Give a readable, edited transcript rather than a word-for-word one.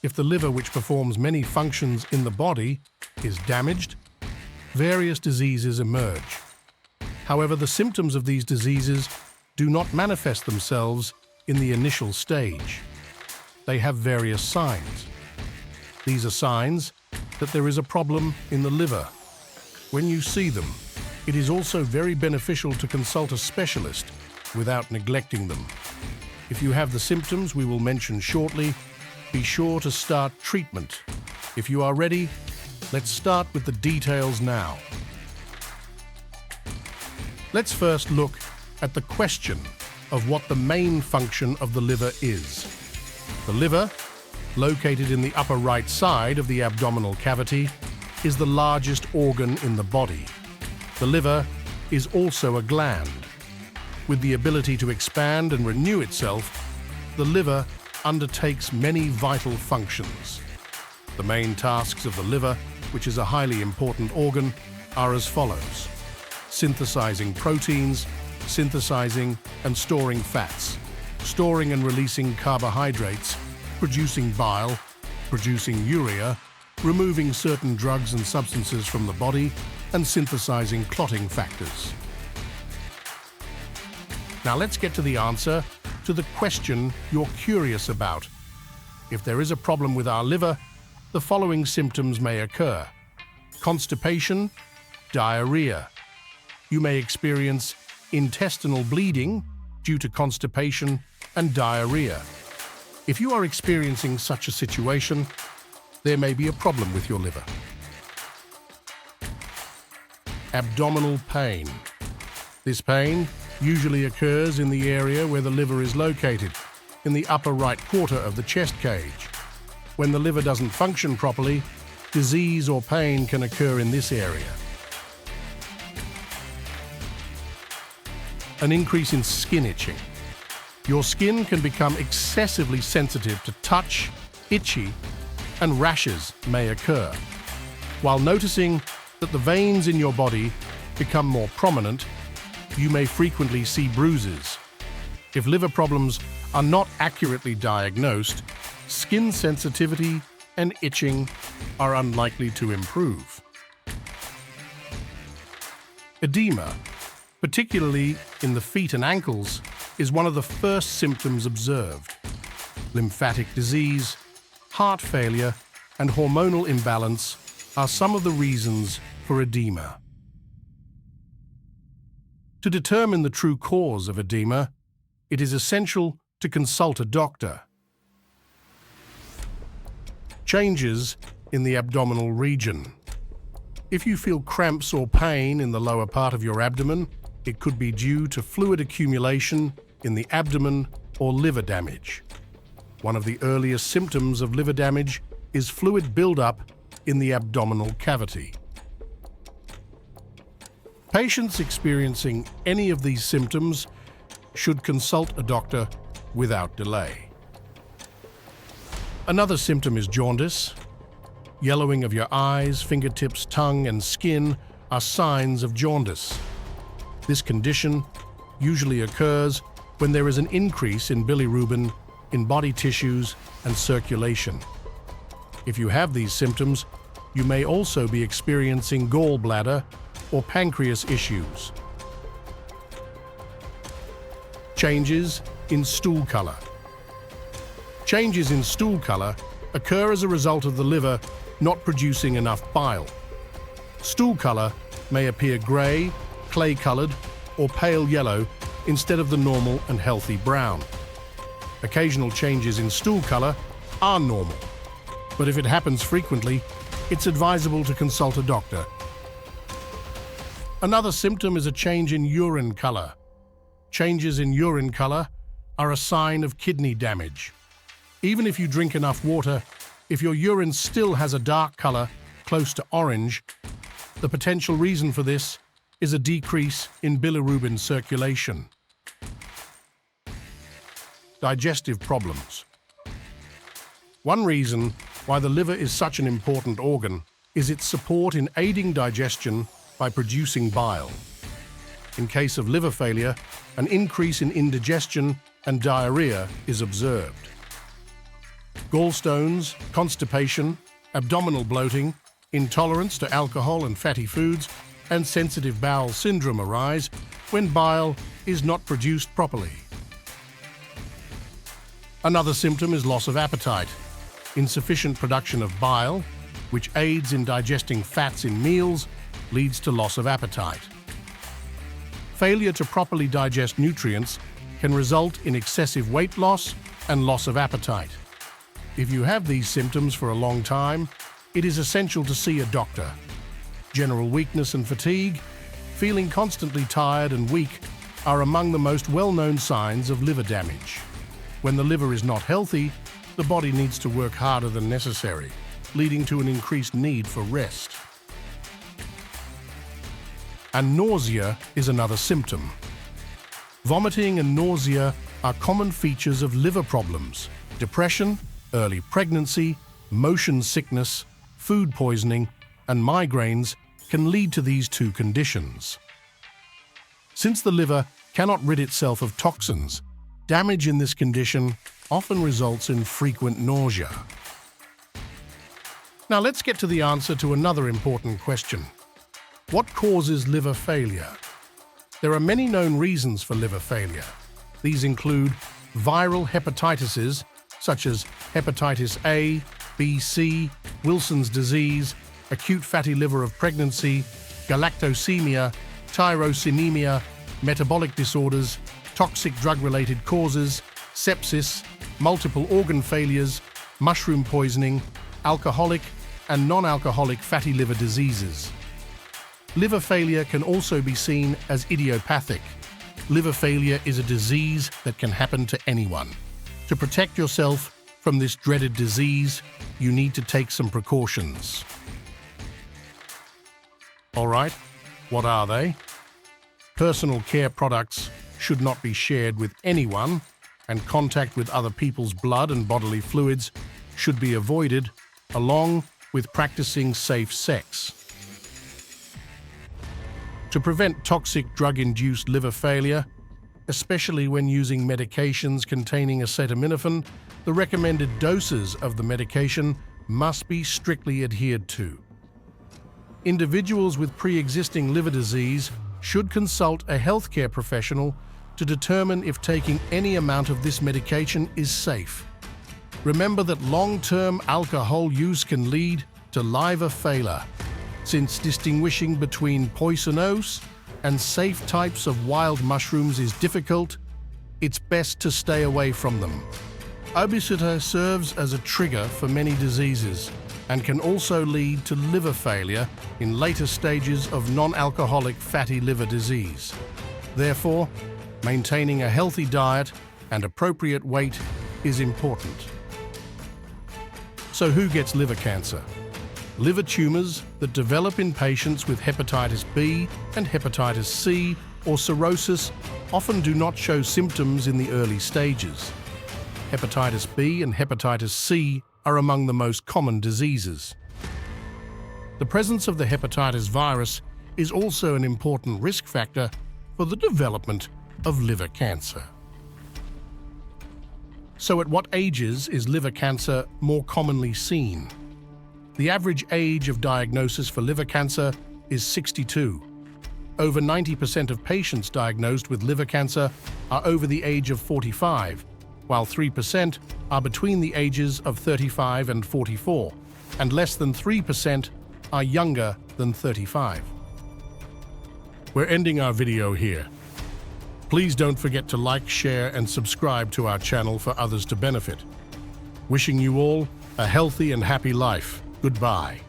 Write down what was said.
If the liver, which performs many functions in the body, is damaged, various diseases emerge. However, the symptoms of these diseases do not manifest themselves in the initial stage. They have various signs. These are signs that there is a problem in the liver. When you see them, it is also very beneficial to consult a specialist without neglecting them. If you have the symptoms we will mention shortly, be sure to start treatment. If you are ready, let's start with the details now. Let's first look at the question of what the main function of the liver is. The liver, located in the upper right side of the abdominal cavity, is the largest organ in the body. The liver is also a gland. With the ability to expand and renew itself, the liver undertakes many vital functions. The main tasks of the liver, which is a highly important organ, are as follows: synthesizing proteins, synthesizing and storing fats, storing and releasing carbohydrates, producing bile, producing urea, removing certain drugs and substances from the body, and synthesizing clotting factors. Now let's get to the answer to the question you're curious about. If there is a problem with our liver, the following symptoms may occur: constipation, diarrhea. You may experience intestinal bleeding due to constipation and diarrhea. If you are experiencing such a situation, there may be a problem with your liver. Abdominal pain. This pain usually occurs in the area where the liver is located, in the upper right quarter of the chest cage. When the liver doesn't function properly, disease or pain can occur in this area. An increase in skin itching. Your skin can become excessively sensitive to touch, itchy, and rashes may occur. While noticing that the veins in your body become more prominent, you may frequently see bruises. If liver problems are not accurately diagnosed, skin sensitivity and itching are unlikely to improve. Edema, particularly in the feet and ankles, is one of the first symptoms observed. Lymphatic disease, heart failure, and hormonal imbalance are some of the reasons for edema. To determine the true cause of edema, it is essential to consult a doctor. Changes in the abdominal region. If you feel cramps or pain in the lower part of your abdomen, it could be due to fluid accumulation in the abdomen or liver damage. One of the earliest symptoms of liver damage is fluid buildup in the abdominal cavity. Patients experiencing any of these symptoms should consult a doctor without delay. Another symptom is jaundice. Yellowing of your eyes, fingertips, tongue, and skin are signs of jaundice. This condition usually occurs when there is an increase in bilirubin in body tissues and circulation. If you have these symptoms, you may also be experiencing gallbladder or pancreas issues. Changes in stool color. Changes in stool color occur as a result of the liver not producing enough bile. Stool color may appear gray, clay-colored, or pale yellow instead of the normal and healthy brown. Occasional changes in stool color are normal, but if it happens frequently, it's advisable to consult a doctor. Another symptom is a change in urine color. Changes in urine color are a sign of kidney damage. Even if you drink enough water, if your urine still has a dark color close to orange, the potential reason for this is a decrease in bilirubin circulation. Digestive problems. One reason why the liver is such an important organ is its support in aiding digestion by producing bile. In case of liver failure, an increase in indigestion and diarrhea is observed. Gallstones, constipation, abdominal bloating, intolerance to alcohol and fatty foods, and sensitive bowel syndrome arise when bile is not produced properly. Another symptom is loss of appetite. Insufficient production of bile, which aids in digesting fats in meals, leads to loss of appetite. Failure to properly digest nutrients can result in excessive weight loss and loss of appetite. If you have these symptoms for a long time, it is essential to see a doctor. General weakness and fatigue, feeling constantly tired and weak are among the most well-known signs of liver damage. When the liver is not healthy, the body needs to work harder than necessary, leading to an increased need for rest. And nausea is another symptom. Vomiting and nausea are common features of liver problems. Depression, early pregnancy, motion sickness, food poisoning, and migraines can lead to these two conditions. Since the liver cannot rid itself of toxins, damage in this condition often results in frequent nausea. Now let's get to the answer to another important question. What causes liver failure? There are many known reasons for liver failure. These include viral hepatitis, such as hepatitis A, B, C, Wilson's disease, acute fatty liver of pregnancy, galactosemia, tyrosinemia, metabolic disorders, toxic drug-related causes, sepsis, multiple organ failures, mushroom poisoning, alcoholic and non-alcoholic fatty liver diseases. Liver failure can also be seen as idiopathic. Liver failure is a disease that can happen to anyone. To protect yourself from this dreaded disease, you need to take some precautions. All right, what are they? Personal care products should not be shared with anyone, and contact with other people's blood and bodily fluids should be avoided, along with practicing safe sex. To prevent toxic drug-induced liver failure, especially when using medications containing acetaminophen, the recommended doses of the medication must be strictly adhered to. Individuals with pre-existing liver disease should consult a healthcare professional to determine if taking any amount of this medication is safe. Remember that long-term alcohol use can lead to liver failure. Since distinguishing between poisonous and safe types of wild mushrooms is difficult, it's best to stay away from them. Obesity serves as a trigger for many diseases and can also lead to liver failure in later stages of non-alcoholic fatty liver disease. Therefore, maintaining a healthy diet and appropriate weight is important. So who gets liver cancer? Liver tumors that develop in patients with hepatitis B and hepatitis C or cirrhosis often do not show symptoms in the early stages. Hepatitis B and hepatitis C are among the most common diseases. The presence of the hepatitis virus is also an important risk factor for the development of liver cancer. So at what ages is liver cancer more commonly seen? The average age of diagnosis for liver cancer is 62. Over 90% of patients diagnosed with liver cancer are over the age of 45, while 3% are between the ages of 35 and 44, and less than 3% are younger than 35. We're ending our video here. Please don't forget to like, share, and subscribe to our channel for others to benefit. Wishing you all a healthy and happy life. Goodbye.